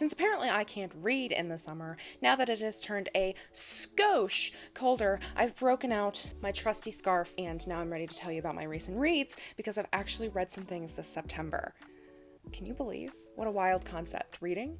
Since apparently I can't read in the summer, now that it has turned a skosh colder, I've broken out my trusty scarf and now I'm ready to tell you about my recent reads because I've actually read some things this September. Can you believe? What a wild concept. Reading?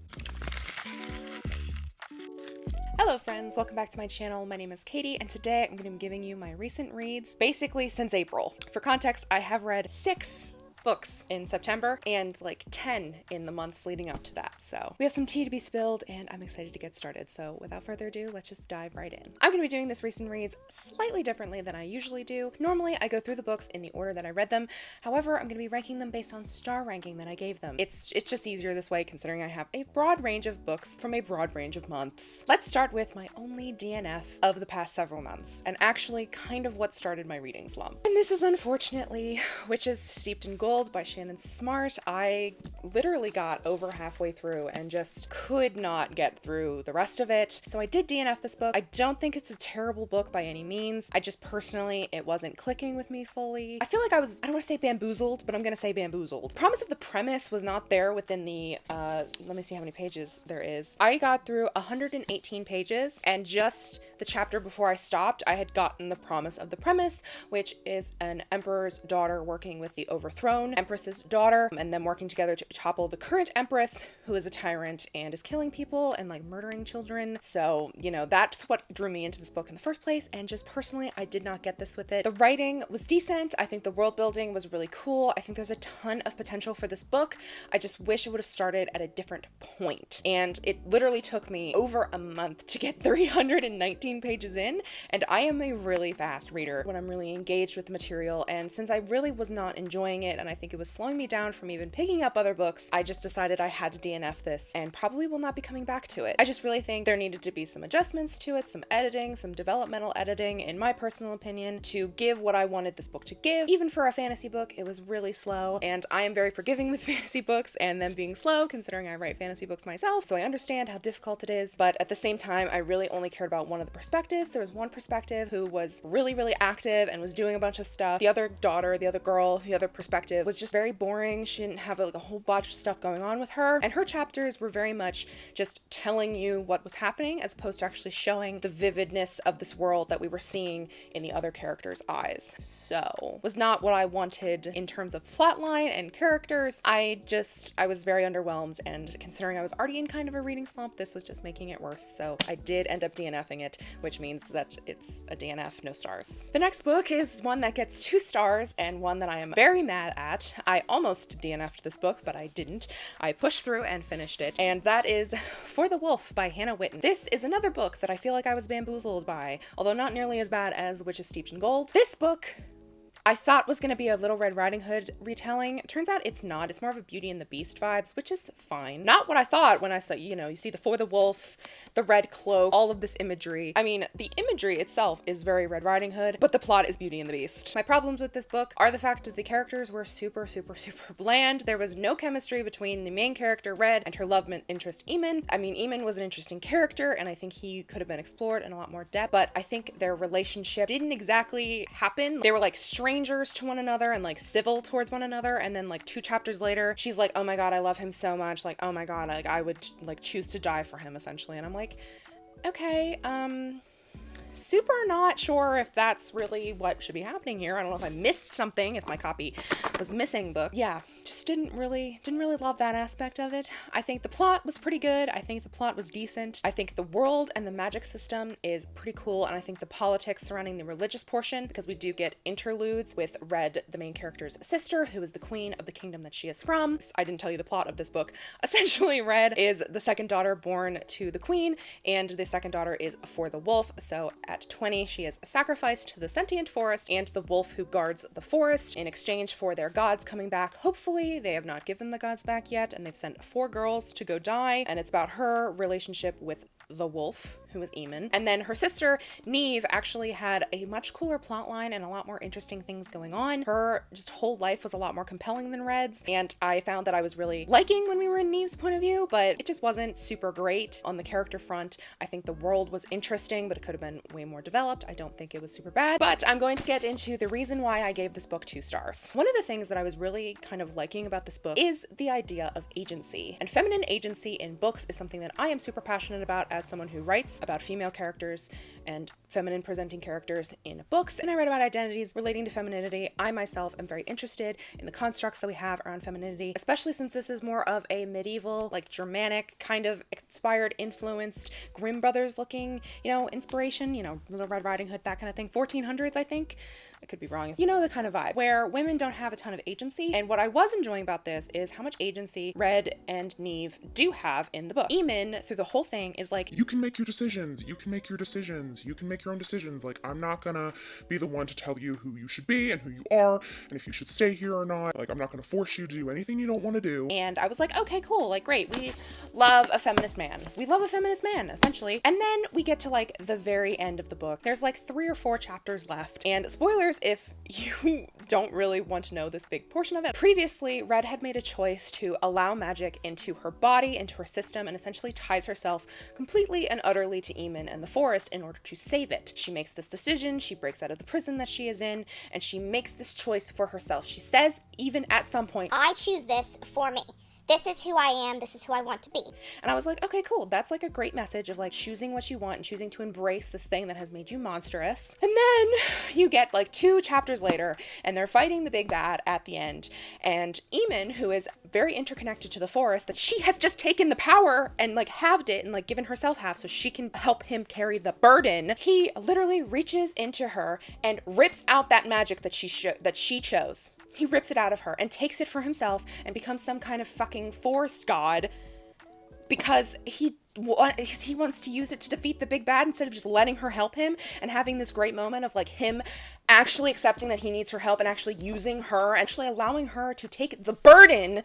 Hello friends, welcome back to my channel. My name is Katie and today I'm going to be giving you my recent reads basically since April. For context, I have read 6 books in September and like 10 in the months leading up to that. So we have some tea to be spilled and I'm excited to get started. So without further ado, let's just dive right in. I'm going to be doing this recent reads slightly differently than I usually do. Normally I go through the books in the order that I read them. However, I'm going to be ranking them based on star ranking that I gave them. It's just easier this way considering I have a broad range of books from a broad range of months. Let's start with my only DNF of the past several months and actually kind of what started my reading slump. And this is unfortunately Witches Steeped in Gold by Shannon Smart. I literally got over halfway through and just could not get through the rest of it. So I did DNF this book. I don't think it's a terrible book by any means. I just personally, it wasn't clicking with me fully. I feel like I don't want to say bamboozled, but I'm going to say bamboozled. Promise of the premise was not there within the, let me see how many pages there is. I got through 118 pages and just the chapter before I stopped, I had gotten the promise of the premise, which is an emperor's daughter working with the overthrown empress's daughter and them working together to topple the current empress, who is a tyrant and is killing people and like murdering children. So, you know, that's what drew me into this book in the first place. And just personally, I did not get this with it. The writing was decent. I think the world building was really cool. I think there's a ton of potential for this book. I just wish it would have started at a different point. And it literally took me over a month to get 319 pages in. And I am a really fast reader when I'm really engaged with the material. And since I really was not enjoying it, and I think it was slowing me down from even picking up other books, I just decided I had to DNF this and probably will not be coming back to it. I just really think there needed to be some adjustments to it, some editing, some developmental editing, in my personal opinion, to give what I wanted this book to give. Even for a fantasy book, it was really slow, and I am very forgiving with fantasy books and them being slow, considering I write fantasy books myself, so I understand how difficult it is, but at the same time, I really only cared about one of the perspectives. There was one perspective who was really, really active and was doing a bunch of stuff. The other daughter, the other girl, the other perspective was just very boring. She didn't have like a whole bunch of stuff going on with her, and her chapters were very much just telling you what was happening as opposed to actually showing the vividness of this world that we were seeing in the other characters' eyes. So was not what I wanted in terms of plotline and characters. I was very underwhelmed, and considering I was already in kind of a reading slump, this was just making it worse. So I did end up DNFing it, which means that it's a DNF, no stars. The next book is one that gets 2 stars and one that I am very mad at. I almost DNF'd this book, but I didn't. I pushed through and finished it, and that is For the Wolf by Hannah Whitten. This is another book that I feel like I was bamboozled by, although not nearly as bad as Witches Steeped in Gold. This book I thought was going to be a Little Red Riding Hood retelling. Turns out it's not. It's more of a Beauty and the Beast vibes, which is fine. Not what I thought when I saw, you know, you see the For the Wolf, the red cloak, all of this imagery. I mean, the imagery itself is very Red Riding Hood, but the plot is Beauty and the Beast. My problems with this book are the fact that the characters were super, super, super bland. There was no chemistry between the main character, Red, and her love interest, Eamon. I mean, Eamon was an interesting character, and I think he could have been explored in a lot more depth, but I think their relationship didn't exactly happen. They were like strangers to one another and like civil towards one another, and then like 2 chapters later she's like, oh my god, I love him so much, like, oh my god, like I would like choose to die for him essentially. And I'm like, okay, super not sure if that's really what should be happening here. I don't know if I missed something, if my copy was missing, but yeah, just didn't really love that aspect of it. I think the plot was pretty good. I think the plot was decent. I think the world and the magic system is pretty cool, and I think the politics surrounding the religious portion, because we do get interludes with Red, the main character's sister, who is the queen of the kingdom that she is from. I didn't tell you the plot of this book. Essentially, Red is the second daughter born to the queen, and the second daughter is for the wolf. So at 20, she is sacrificed to the sentient forest and the wolf who guards the forest in exchange for their gods coming back. Hopefully, they have not given the gods back yet, and they've sent 4 girls to go die, and it's about her relationship with the wolf, who was Eamon. And then her sister, Neve, actually had a much cooler plot line and a lot more interesting things going on. Her just whole life was a lot more compelling than Red's, and I found that I was really liking when we were in Neve's point of view, but it just wasn't super great on the character front. I think the world was interesting, but it could have been way more developed. I don't think it was super bad, but I'm going to get into the reason why I gave this book 2 stars. One of the things that I was really kind of liking about this book is the idea of agency. And feminine agency in books is something that I am super passionate about as someone who writes about female characters and feminine presenting characters in books, and I write about identities relating to femininity. I myself am very interested in the constructs that we have around femininity, especially since this is more of a medieval, like Germanic kind of inspired, influenced, Grimm Brothers looking, inspiration, Little Red Riding Hood, that kind of thing. 1400s, I think. I could be wrong. You know the kind of vibe where women don't have a ton of agency. And what I was enjoying about this is how much agency Red and Neve do have in the book. Eamon, through the whole thing, is like, you can make your decisions. You can make your decisions. You can make your own decisions. Like, I'm not gonna be the one to tell you who you should be and who you are and if you should stay here or not. Like, I'm not gonna force you to do anything you don't want to do. And I was like, okay, cool. Like, great. We love a feminist man. We love a feminist man, essentially. And then we get to like the very end of the book. There's like 3 or 4 chapters left. And spoilers if you don't really want to know this big portion of it. Previously, Red had made a choice to allow magic into her body, into her system, and essentially ties herself completely and utterly to Eamon and the forest in order to save it. She makes this decision, she breaks out of the prison that she is in, and she makes this choice for herself. She says, even at some point, I choose this for me. This is who I am. This is who I want to be. And I was like, okay, cool. That's like a great message of like choosing what you want and choosing to embrace this thing that has made you monstrous. And then you get like 2 chapters later and they're fighting the big bad at the end. And Eamon, who is very interconnected to the forest, that she has just taken the power and like halved it and like given herself half so she can help him carry the burden. He literally reaches into her and rips out that magic that she chose. He rips it out of her and takes it for himself and becomes some kind of fucking forest god because he wants to use it to defeat the big bad instead of just letting her help him and having this great moment of like him actually accepting that he needs her help and actually using her, actually allowing her to take the burden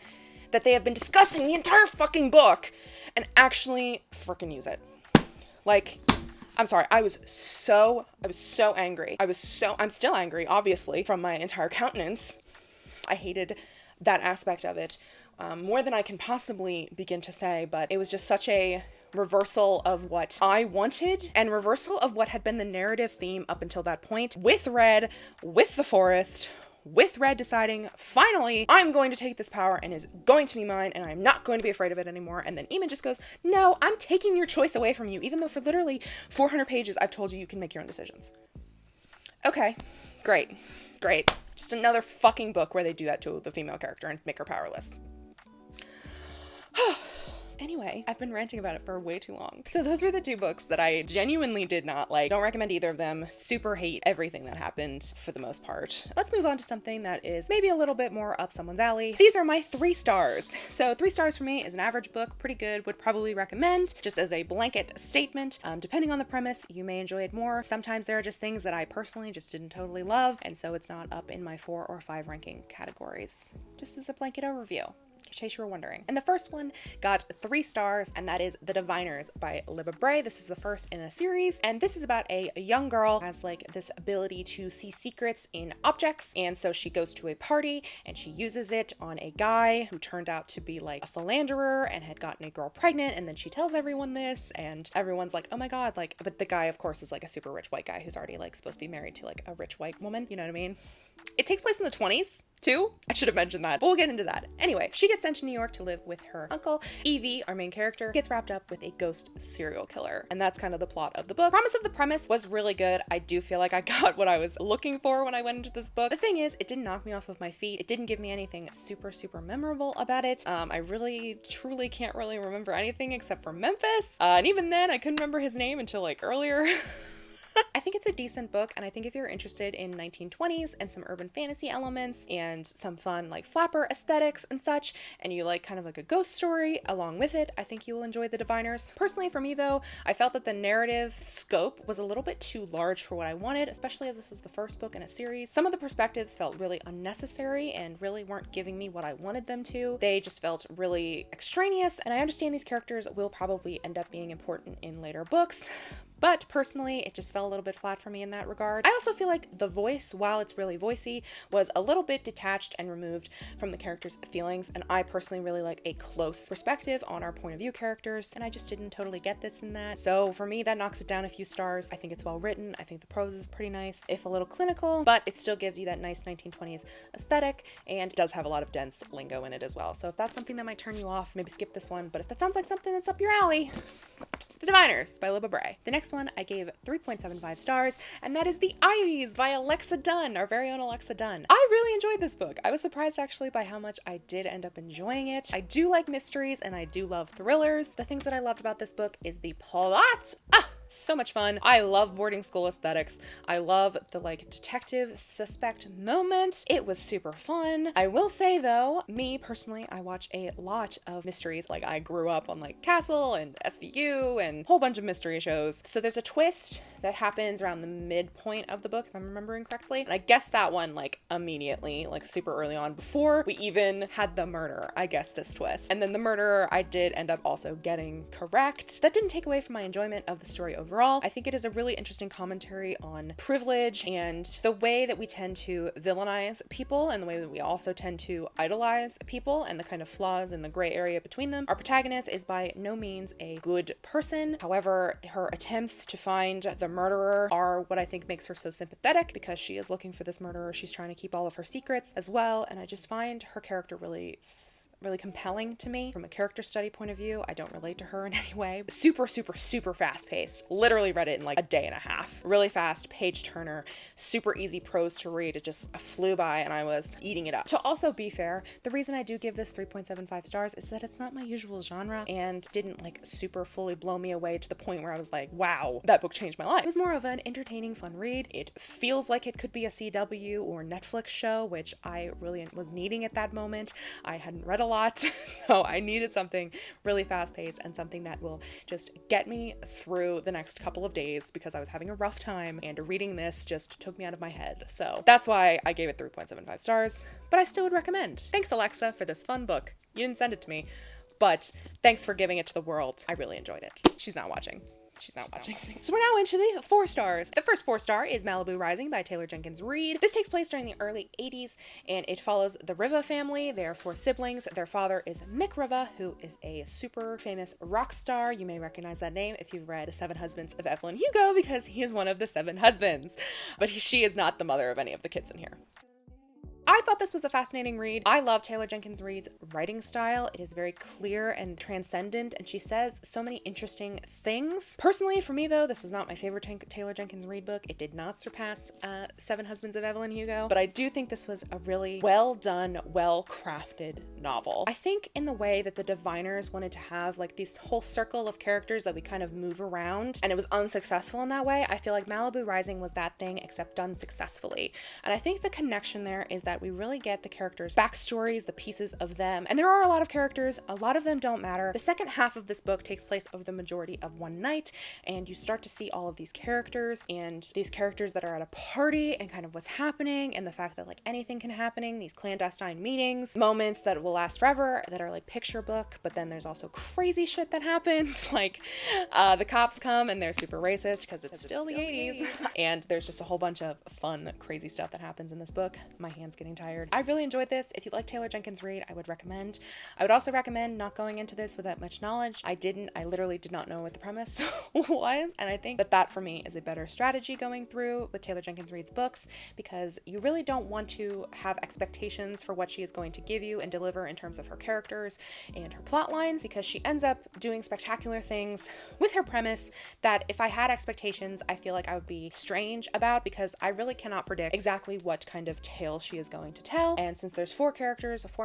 that they have been discussing the entire fucking book and actually freaking use it. Like, I'm sorry, I was so angry. I'm still angry, obviously, from my entire countenance. I hated that aspect of it more than I can possibly begin to say, but it was just such a reversal of what I wanted and reversal of what had been the narrative theme up until that point, with Red, with the forest, with Red deciding, finally, I'm going to take this power and is going to be mine and I'm not going to be afraid of it anymore. And then Eamon just goes, no, I'm taking your choice away from you, even though for literally 400 pages I've told you you can make your own decisions. Okay, great. Just another fucking book where they do that to the female character and make her powerless. Anyway, I've been ranting about it for way too long. So those were the 2 books that I genuinely did not like. Don't recommend either of them. Super hate everything that happened for the most part. Let's move on to something that is maybe a little bit more up someone's alley. These are my 3 stars. So 3 stars for me is an average book, pretty good, would probably recommend, just as a blanket statement. Depending on the premise, you may enjoy it more. Sometimes there are just things that I personally just didn't totally love, and so it's not up in my 4 or 5 ranking categories. Just as a blanket overview, in case you were wondering. And the first one got 3 stars, and that is The Diviners by Libba Bray. This is the first in a series, and this is about a young girl who has like this ability to see secrets in objects, and so she goes to a party and she uses it on a guy who turned out to be like a philanderer and had gotten a girl pregnant, and then she tells everyone this, and everyone's like, oh my god, like, but the guy of course is like a super rich white guy who's already like supposed to be married to like a rich white woman, you know what I mean? It takes place in the 20s too. I should have mentioned that, but we'll get into that. Anyway, she gets sent to New York to live with her uncle. Evie, our main character, gets wrapped up with a ghost serial killer, and that's kind of the plot of the book. Promise of the premise was really good. I do feel like I got what I was looking for when I went into this book. The thing is, it didn't knock me off of my feet. It didn't give me anything super memorable about it. I really truly can't really remember anything except for Memphis, and even then I couldn't remember his name until like earlier. I think it's a decent book, and I think if you're interested in 1920s and some urban fantasy elements and some fun like flapper aesthetics and such, and you like kind of like a ghost story along with it, I think you will enjoy The Diviners. Personally for me though, I felt that the narrative scope was a little bit too large for what I wanted, especially as this is the first book in a series. Some of the perspectives felt really unnecessary and really weren't giving me what I wanted them to. They just felt really extraneous, and I understand these characters will probably end up being important in later books, but personally, it just fell a little bit flat for me in that regard. I also feel like the voice, while it's really voicey, was a little bit detached and removed from the characters' feelings, and I personally really like a close perspective on our point of view characters, and I just didn't totally get this in that. So for me, that knocks it down a few stars. I think it's well written. I think the prose is pretty nice, if a little clinical, but it still gives you that nice 1920s aesthetic, and does have a lot of dense lingo in it as well. So if that's something that might turn you off, maybe skip this one, but if that sounds like something that's up your alley, The Diviners by Libba Bray. The next one I gave 3.75 stars, and that is The Ivies by Alexa Dunn, our very own Alexa Dunn. I really enjoyed this book. I was surprised actually by how much I did end up enjoying it. I do like mysteries and I do love thrillers. The things that I loved about this book is the plot. So much fun. I love boarding school aesthetics. I love the like detective suspect moment. It was super fun. I will say though, me personally, I watch a lot of mysteries. Like I grew up on like Castle and SVU and a whole bunch of mystery shows. So there's a twist that happens around the midpoint of the book, if I'm remembering correctly. And I guessed that one like immediately, like super early on, before we even had the murder. I guessed this twist. And then the murderer I did end up also getting correct. That didn't take away from my enjoyment of the story overall. I think it is a really interesting commentary on privilege and the way that we tend to villainize people and the way that we also tend to idolize people and the kind of flaws in the gray area between them. Our protagonist is by no means a good person. However, her attempts to find the murderer are what I think makes her so sympathetic, because she is looking for this murderer. She's trying to keep all of her secrets as well, and I just find her character really compelling to me from a character study point of view. I don't relate to her in any way. Super fast paced. Literally read it in like a day and a half. Really fast, page turner, super easy prose to read. It just flew by and I was eating it up. To also be fair, the reason I do give this 3.75 stars is that it's not my usual genre and didn't like super fully blow me away to the point where I was like, wow, that book changed my life. It was more of an entertaining, fun read. It feels like it could be a CW or Netflix show, which I really was needing at that moment. I hadn't read a lot, so I needed something really fast-paced and something that will just get me through the next couple of days, because I was having a rough time and reading this just took me out of my head. So that's why I gave it 3.75 stars, but I still would recommend. Thanks, Alexa, for this fun book. You didn't send it to me, but thanks for giving it to the world. I really enjoyed it. She's not watching. She's not watching. So we're now into the 4 stars. The first 4 star is Malibu Rising by Taylor Jenkins Reid. This takes place during the early 80s, and it follows the Riva family. They are 4 siblings. Their father is Mick Riva, who is a super famous rock star. You may recognize that name if you've read 7 Husbands of Evelyn Hugo, because he is one of the 7 husbands. But she is not the mother of any of the kids in here. I thought this was a fascinating read. I love Taylor Jenkins Reid's writing style. It is very clear and transcendent, and she says so many interesting things. Personally, for me though, this was not my favorite Taylor Jenkins Reid book. It did not surpass 7 Husbands of Evelyn Hugo, but I do think this was a really well done, well crafted novel. I think in the way that the Diviners wanted to have like this whole circle of characters that we kind of move around, and it was unsuccessful in that way, I feel like Malibu Rising was that thing, except done successfully. And I think the connection there is that we really get the characters' backstories, the pieces of them, and there are a lot of characters. A lot of them don't matter. The second half of this book takes place over the majority of one night, and you start to see all of these characters, and these characters that are at a party, and kind of what's happening, and the fact that like anything can happen, these clandestine meetings, moments that will last forever, that are like picture book, but then there's also crazy shit that happens, like the cops come and they're super racist because it's still the 80s, and there's just a whole bunch of fun, crazy stuff that happens in this book. My hand's getting tired. I really enjoyed this. If you like Taylor Jenkins Reid, I would recommend. I would also recommend not going into this with that much knowledge. I literally did not know what the premise was, and I think that for me is a better strategy going through with Taylor Jenkins Reid's books, because you really don't want to have expectations for what she is going to give you and deliver in terms of her characters and her plot lines, because she ends up doing spectacular things with her premise that if I had expectations, I feel like I would be strange about, because I really cannot predict exactly what kind of tale she is going to tell. And since there's 4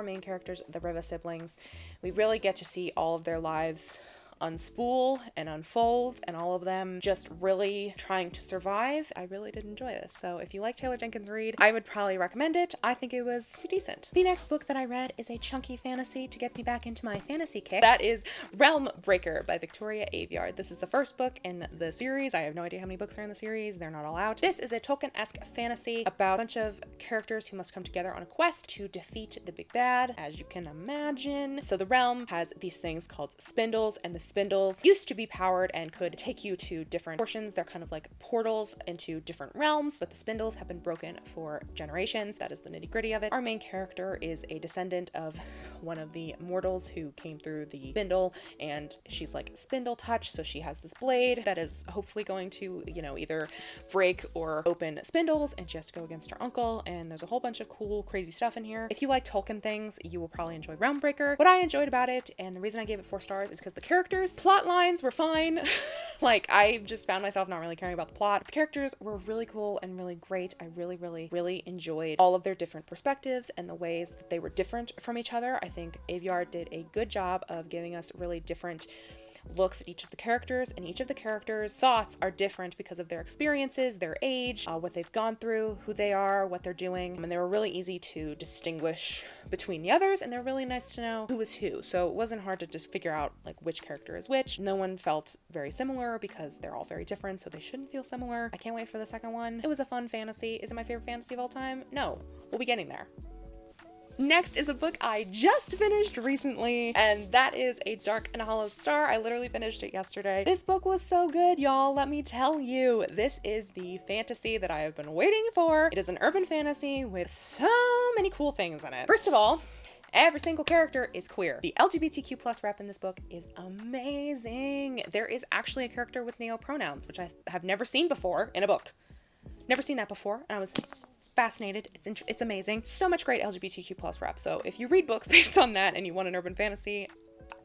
main characters, the Riva siblings, we really get to see all of their lives unspool and unfold, and all of them just really trying to survive. I really did enjoy this. So if you like Taylor Jenkins Reid, I would probably recommend it. I think it was decent. The next book that I read is a chunky fantasy to get me back into my fantasy kick. That is Realmbreaker by Victoria Aveyard. This is the first book in the series. I have no idea how many books are in the series. They're not all out. This is a Tolkien-esque fantasy about a bunch of characters who must come together on a quest to defeat the big bad, as you can imagine. So the realm has these things called spindles, and the spindles used to be powered and could take you to different portions. They're kind of like portals into different realms, but the spindles have been broken for generations. That is the nitty-gritty of it. Our main character is a descendant of one of the mortals who came through the spindle, and she's like spindle touch, so she has this blade that is hopefully going to, you know, either break or open spindles, and she has to go against her uncle, and there's a whole bunch of cool, crazy stuff in here. If you like Tolkien things, you will probably enjoy Realmbreaker. What I enjoyed about it, and the reason I gave it 4 stars, is because the characters, plot lines were fine. Like, I just found myself not really caring about the plot. The characters were really cool and really great. I really enjoyed all of their different perspectives and the ways that they were different from each other. I think Aveyard did a good job of giving us really different looks at each of the characters, and each of the characters' thoughts are different because of their experiences, their age, what they've gone through, who they are, what they're doing, and they were really easy to distinguish between the others, and they're really nice to know who was who. So it wasn't hard to just figure out like which character is which. No one felt very similar because they're all very different, so they shouldn't feel similar. I can't wait for the second one. It was a fun fantasy. Is it my favorite fantasy of all time? No, we'll be getting there. Next is a book I just finished recently, and that is A Dark and a Hollow Star. I literally finished it yesterday. This book was so good, y'all. Let me tell you, this is the fantasy that I have been waiting for. It is an urban fantasy with so many cool things in it. First of all, every single character is queer. The LGBTQ plus rep in this book is amazing. There is actually a character with neo-pronouns, which I have never seen before in a book. Never seen that before, and I was fascinated. It's amazing. So much great LGBTQ plus rep. So if you read books based on that and you want an urban fantasy,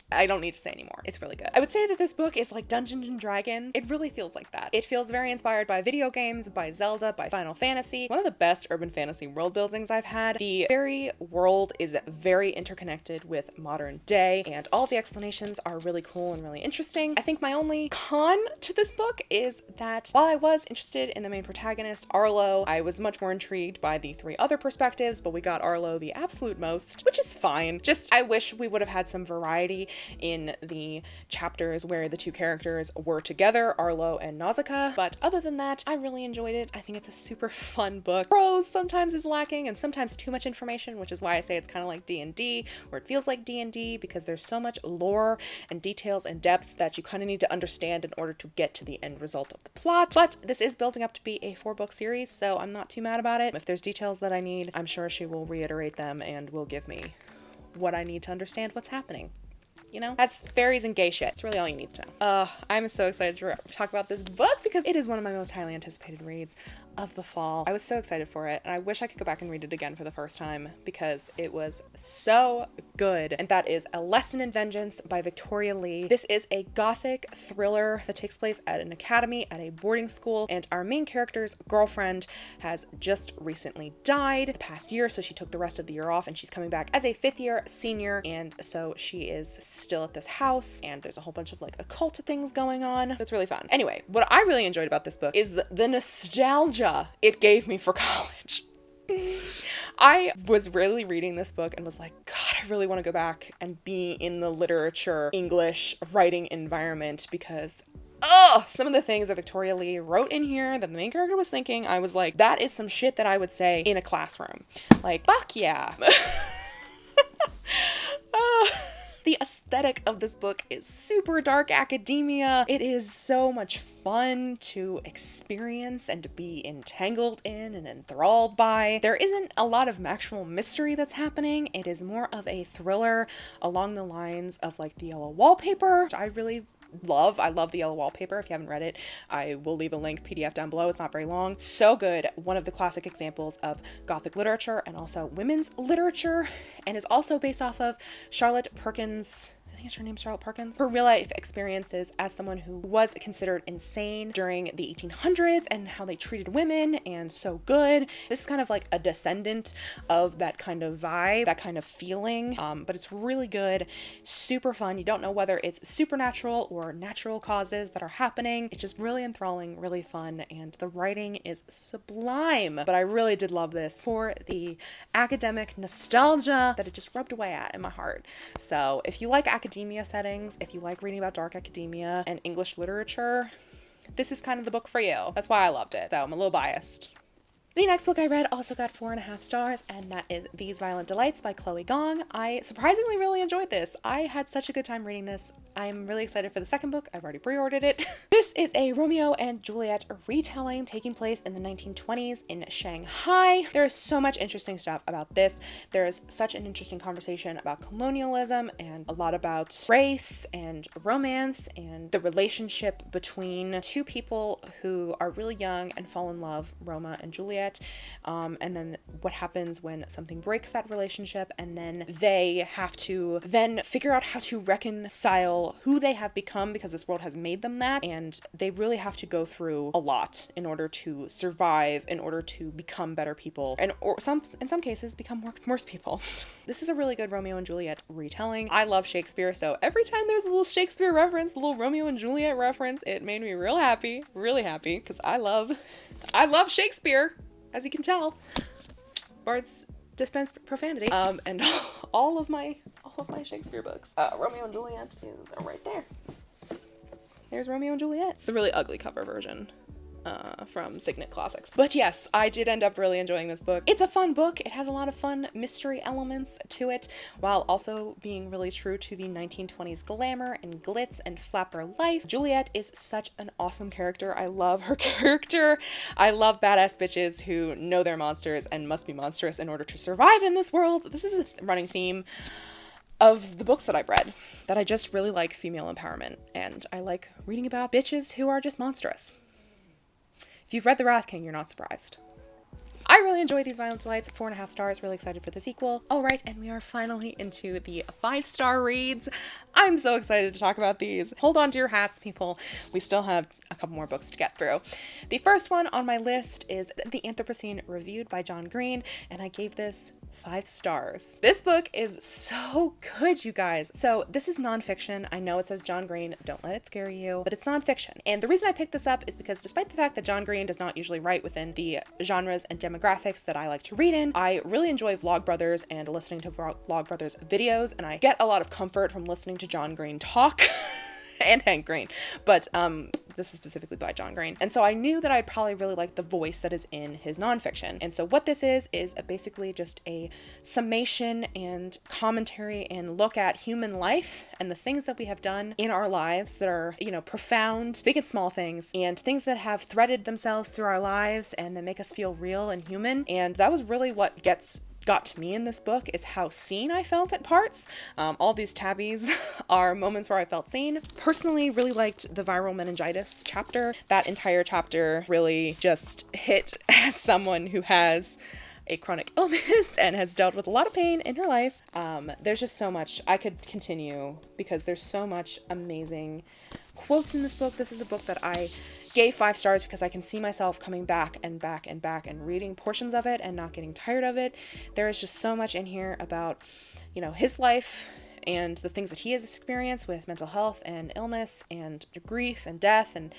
I don't need to say anymore. It's really good. I would say that this book is like Dungeons and Dragons. It really feels like that. It feels very inspired by video games, by Zelda, by Final Fantasy. One of the best urban fantasy world buildings I've had. The very world is very interconnected with modern day, and all the explanations are really cool and really interesting. I think my only con to this book is that while I was interested in the main protagonist, Arlo, I was much more intrigued by the 3 other perspectives, but we got Arlo the absolute most, which is fine. Just, I wish we would have had some variety in the chapters where the 2 characters were together, Arlo and Nausicaa. But other than that, I really enjoyed it. I think it's a super fun book. Prose sometimes is lacking, and sometimes too much information, which is why I say it's kind of like D&D, or it feels like D&D, because there's so much lore and details and depths that you kind of need to understand in order to get to the end result of the plot. But this is building up to be a 4-book series, so I'm not too mad about it. If there's details that I need, I'm sure she will reiterate them and will give me what I need to understand what's happening. You know, that's fairies and gay shit. It's really all you need to know. I'm so excited to talk about this book because it is one of my most highly anticipated reads of the fall. I was so excited for it, and I wish I could go back and read it again for the first time because it was so good. And that is A Lesson in Vengeance by Victoria Lee. This is a gothic thriller that takes place at an academy at a boarding school, and our main character's girlfriend has just recently died the past year, so she took the rest of the year off, and she's coming back as a 5th-year senior, and so she is still at this house, and there's a whole bunch of like occult things going on. It's really fun. Anyway, what I really enjoyed about this book is the nostalgia it gave me for college. I was really reading this book and was like, God, I really want to go back and be in the literature, English writing environment, because some of the things that Victoria Lee wrote in here that the main character was thinking, I was like, that is some shit that I would say in a classroom. Like, fuck yeah. The aesthetic of this book is super dark academia. It is so much fun to experience and to be entangled in and enthralled by. There isn't a lot of actual mystery that's happening. It is more of a thriller along the lines of like The Yellow Wallpaper, which I really love. I love The Yellow Wallpaper. If you haven't read it, I will leave a link PDF down below. It's not very long. So good. One of the classic examples of Gothic literature and also women's literature, and is also based off of Charlotte Perkins' think her name's Charlotte Perkins, her real life experiences as someone who was considered insane during the 1800s and how they treated women and so good. This is kind of like a descendant of that kind of vibe, that kind of feeling, but it's really good, super fun. You don't know whether it's supernatural or natural causes that are happening. It's just really enthralling, really fun, and the writing is sublime. But I really did love this for the academic nostalgia that it just rubbed away at in my heart. So if you like academia settings, if you like reading about dark academia and English literature, this is kind of the book for you. That's why I loved it. So I'm a little biased. The next book I read also got 4.5 stars, and that is These Violent Delights by Chloe Gong. I surprisingly really enjoyed this. I had such a good time reading this. I'm really excited for the second book. I've already pre-ordered it. This is a Romeo and Juliet retelling taking place in the 1920s in Shanghai. There is so much interesting stuff about this. There's such an interesting conversation about colonialism and a lot about race and romance and the relationship between two people who are really young and fall in love, Roma and Juliet. And then what happens when something breaks that relationship, and then they have to then figure out how to reconcile who they have become, because this world has made them that, and they really have to go through a lot in order to survive, in order to become better people, and in some cases become worse people. This is a really good Romeo and Juliet retelling. I love Shakespeare, so every time there's a little Shakespeare reference, a little Romeo and Juliet reference, it made me real happy, because I love Shakespeare. As you can tell, bards dispense profanity. And all of my Shakespeare books. Romeo and Juliet is right there. There's Romeo and Juliet. It's the really ugly cover version from Signet Classics. But yes, I did end up really enjoying this book. It's a fun book. It has a lot of fun mystery elements to it, while also being really true to the 1920s glamour and glitz and flapper life. Juliet is such an awesome character. I love her character. I love badass bitches who know they're monsters and must be monstrous in order to survive in this world. This is a running theme of the books that I've read, that I just really like female empowerment, and I like reading about bitches who are just monstrous. If you've read The Wrath King, you're not surprised. I really enjoyed These Violent Delights, 4.5 stars, really excited for the sequel. All right, and we are finally into the 5-star reads. I'm so excited to talk about these. Hold on to your hats, people. We still have a couple more books to get through. The first one on my list is The Anthropocene, reviewed by John Green, and I gave this 5 stars. This book is so good, you guys. So this is nonfiction. I know it says John Green, don't let it scare you, but it's nonfiction. And the reason I picked this up is because despite the fact that John Green does not usually write within the genres and demographics that I like to read in, I really enjoy Vlogbrothers and listening to Vlogbrothers videos, and I get a lot of comfort from listening to John Green talk. And Hank Green, but this is specifically by John Green. And so I knew that I'd probably really like the voice that is in his nonfiction. And so what this is basically just a summation and commentary and look at human life and the things that we have done in our lives that are, profound, big and small things, and things that have threaded themselves through our lives and that make us feel real and human. And that was really what got to me in this book, is how seen I felt at parts. All these tabbies are moments where I felt seen. Personally, really liked the viral meningitis chapter. That entire chapter really just hit as someone who has a chronic illness and has dealt with a lot of pain in her life. There's just so much. I could continue because there's so much amazing quotes in this book. This is a book that I gave 5 stars because I can see myself coming back and back and back and reading portions of it and not getting tired of it. There is just so much in here about, his life and the things that he has experienced with mental health and illness and grief and death and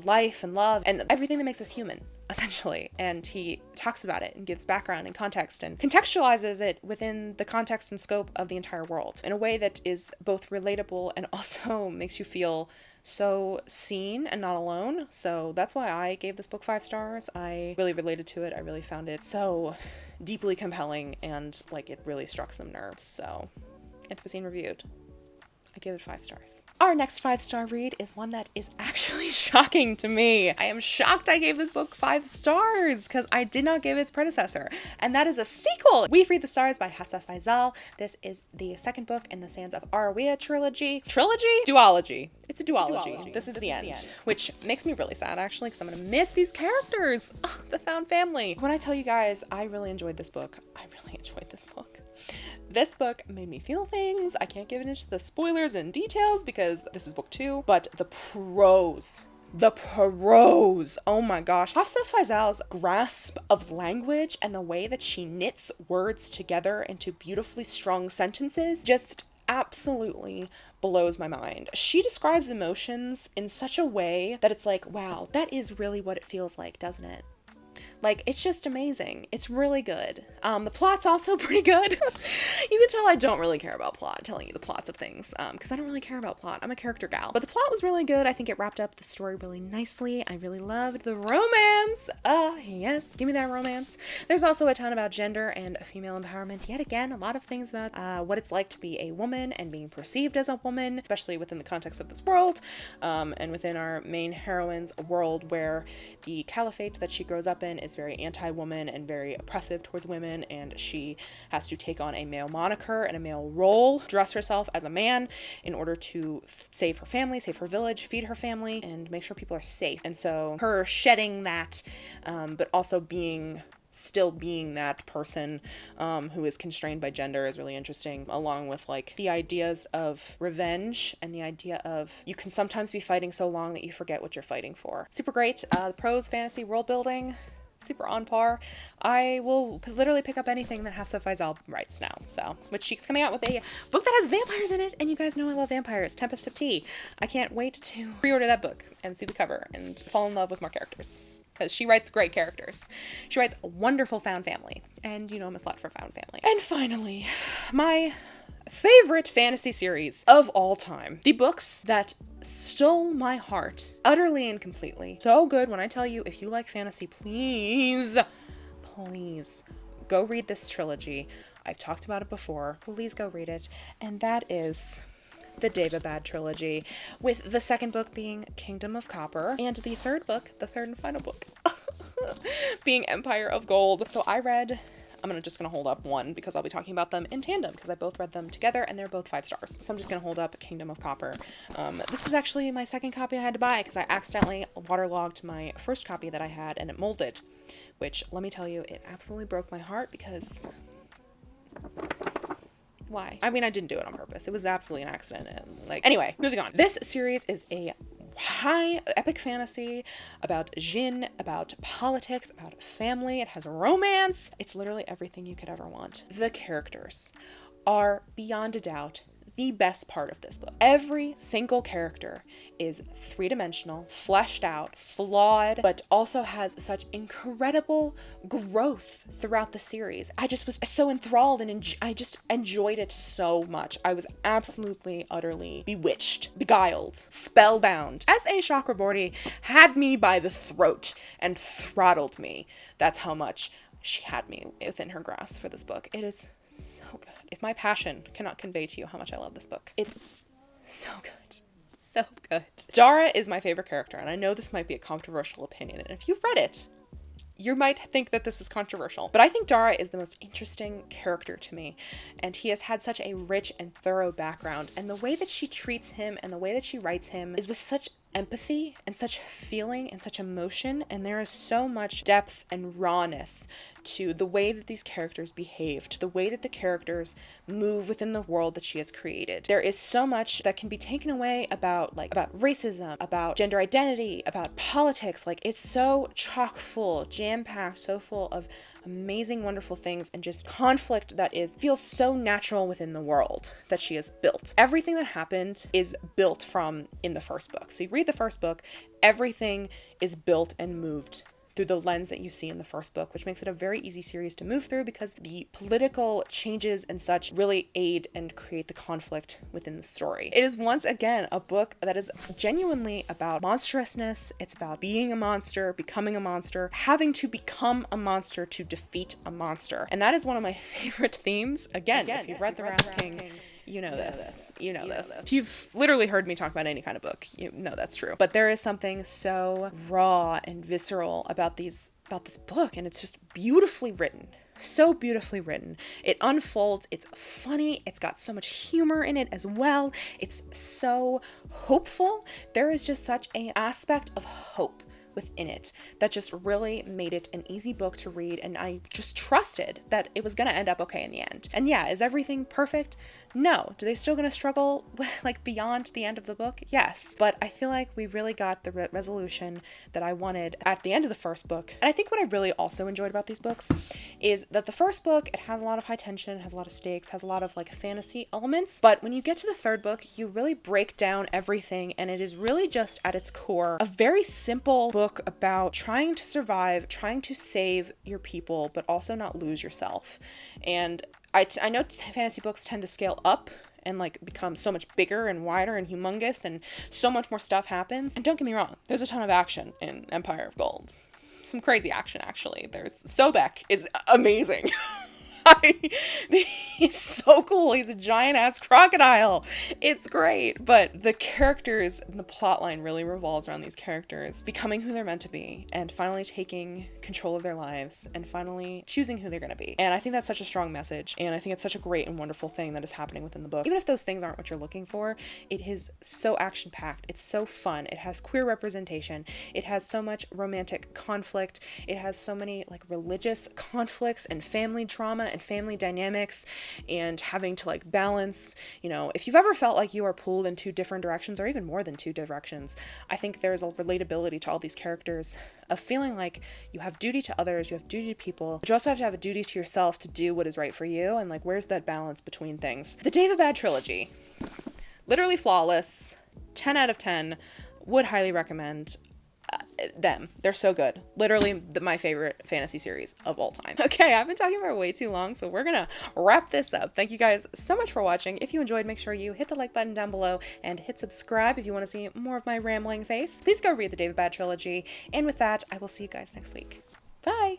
life and love and everything that makes us human, essentially. And he talks about it and gives background and context and contextualizes it within the context and scope of the entire world in a way that is both relatable and also makes you feel so seen and not alone. So that's why I gave this book 5 stars. I really related to it. I really found it so deeply compelling, and it really struck some nerves. So Anthropocene reviewed. I give it 5 stars. Our next 5-star read is one that is actually shocking to me. I am shocked I gave this book 5 stars because I did not give its predecessor, and that is a sequel. We Freed the Stars by Hafsa Faizal. This is the second book in the Sands of Arawiya trilogy. Duology. It's a duology. This is the end, which makes me really sad, actually, because I'm gonna miss these characters. The found family. When I tell you guys, I really enjoyed this book. This book made me feel things. I can't get into the spoilers and details because this is book 2, but the prose, oh my gosh. Hafsa Faisal's grasp of language and the way that she knits words together into beautifully strung sentences just absolutely blows my mind. She describes emotions in such a way that it's like, wow, that is really what it feels like, doesn't it? Like, it's just amazing. It's really good. The plot's also pretty good. You can tell I don't really care about plot, telling you the plots of things, because I don't really care about plot. I'm a character gal. But the plot was really good. I think it wrapped up the story really nicely. I really loved the romance. Yes, give me that romance. There's also a ton about gender and female empowerment. Yet again, a lot of things about what it's like to be a woman and being perceived as a woman, especially within the context of this world, and within our main heroine's world where the caliphate that she grows up in is very anti-woman and very oppressive towards women, and she has to take on a male moniker and a male role, dress herself as a man in order to save her family, save her village, feed her family, and make sure people are safe. And so her shedding that, but also still being that person who is constrained by gender is really interesting, along with like the ideas of revenge and the idea of you can sometimes be fighting so long that you forget what you're fighting for. Super great. The prose, fantasy, world building, super on par. I will literally pick up anything that Hafsa Faizal writes now. So, which she's coming out with a book that has vampires in it, and you guys know I love vampires. Tempest of Tea. I can't wait to pre-order that book and see the cover and fall in love with more characters, because she writes great characters. She writes a wonderful found family, and you know I'm a slut for found family. And finally, my favorite fantasy series of all time. The books that stole my heart utterly and completely. So good. When I tell you, if you like fantasy, please go read this trilogy. I've talked about it before. Please go read it. And that is the Daevabad trilogy, with the second book being Kingdom of Copper, and the third book, the third and final book, being Empire of Gold. So I'm just gonna hold up one because I'll be talking about them in tandem because I both read them together and they're both 5 stars. So I'm just gonna hold up Kingdom of Copper. This is actually my second copy I had to buy because I accidentally waterlogged my first copy that I had and it molded, which, let me tell you, it absolutely broke my heart because why? I mean, I didn't do it on purpose. It was absolutely an accident. Anyway, moving on. This series is a high epic fantasy about djinn, about politics, about family. It has romance. It's literally everything you could ever want. The characters are beyond a doubt the best part of this book. Every single character is 3-dimensional, fleshed out, flawed, but also has such incredible growth throughout the series. I just was so enthralled and I just enjoyed it so much. I was absolutely, utterly bewitched, beguiled, spellbound. S.A. Chakraborty had me by the throat and throttled me. That's how much she had me within her grasp for this book. It is so good. If my passion cannot convey to you how much I love this book, it's so good. So good. Dara is my favorite character, and I know this might be a controversial opinion, and if you've read it, you might think that this is controversial, but I think Dara is the most interesting character to me, and he has had such a rich and thorough background, and the way that she treats him and the way that she writes him is with such empathy and such feeling and such emotion, and there is so much depth and rawness to the way that these characters behave, to the way that the characters move within the world that she has created. There is so much that can be taken away about racism, about gender identity, about politics. It's so chock full, jam-packed, so full of amazing, wonderful things, and just conflict that feels so natural within the world that she has built. Everything that happened is built from in the first book. So you read the first book, everything is built and moved through the lens that you see in the first book, which makes it a very easy series to move through because the political changes and such really aid and create the conflict within the story. It is once again a book that is genuinely about monstrousness. It's about being a monster, becoming a monster, having to become a monster to defeat a monster. And that is one of my favorite themes. Again, if you've read The Wrath King, you know this. If you've literally heard me talk about any kind of book, you know that's true. But there is something so raw and visceral about this book, and it's just beautifully written. So beautifully written. It unfolds, it's funny, it's got so much humor in it as well. It's so hopeful. There is just such an aspect of hope within it that just really made it an easy book to read, and I just trusted that it was going to end up okay in the end. And yeah, is everything perfect? No. Do they still going to struggle like beyond the end of the book? Yes. But I feel like we really got the resolution that I wanted at the end of the first book. And I think what I really also enjoyed about these books is that the first book, it has a lot of high tension, has a lot of stakes, has a lot of like fantasy elements. But when you get to the third book, you really break down everything, and it is really just at its core a very simple book about trying to survive, trying to save your people, but also not lose yourself. And I know fantasy books tend to scale up and like become so much bigger and wider and humongous, and so much more stuff happens. And don't get me wrong, there's a ton of action in Empire of Gold. Some crazy action, actually. There's Sobek is amazing. He's so cool. He's a giant ass crocodile. It's great. But the characters and the plot line really revolves around these characters becoming who they're meant to be, and finally taking control of their lives, and finally choosing who they're going to be. And I think that's such a strong message, and I think it's such a great and wonderful thing that is happening within the book. Even if those things aren't what you're looking for, it is so action-packed. It's so fun. It has queer representation. It has so much romantic conflict. It has so many like religious conflicts and family drama and family dynamics, and having to like balance, you know, if you've ever felt like you are pulled in two different directions, or even more than two directions, I think there's a relatability to all these characters of feeling like you have duty to others, you have duty to people, but you also have to have a duty to yourself to do what is right for you, and like where's that balance between things. The Daevabad trilogy, literally flawless, 10 out of 10, would highly recommend them. They're so good. Literally my favorite fantasy series of all time. Okay, I've been talking for way too long, so we're gonna wrap this up. Thank you guys so much for watching. If you enjoyed, make sure you hit the like button down below and hit subscribe if you want to see more of my rambling face. Please go read the Daevabad trilogy, and with that, I will see you guys next week. Bye!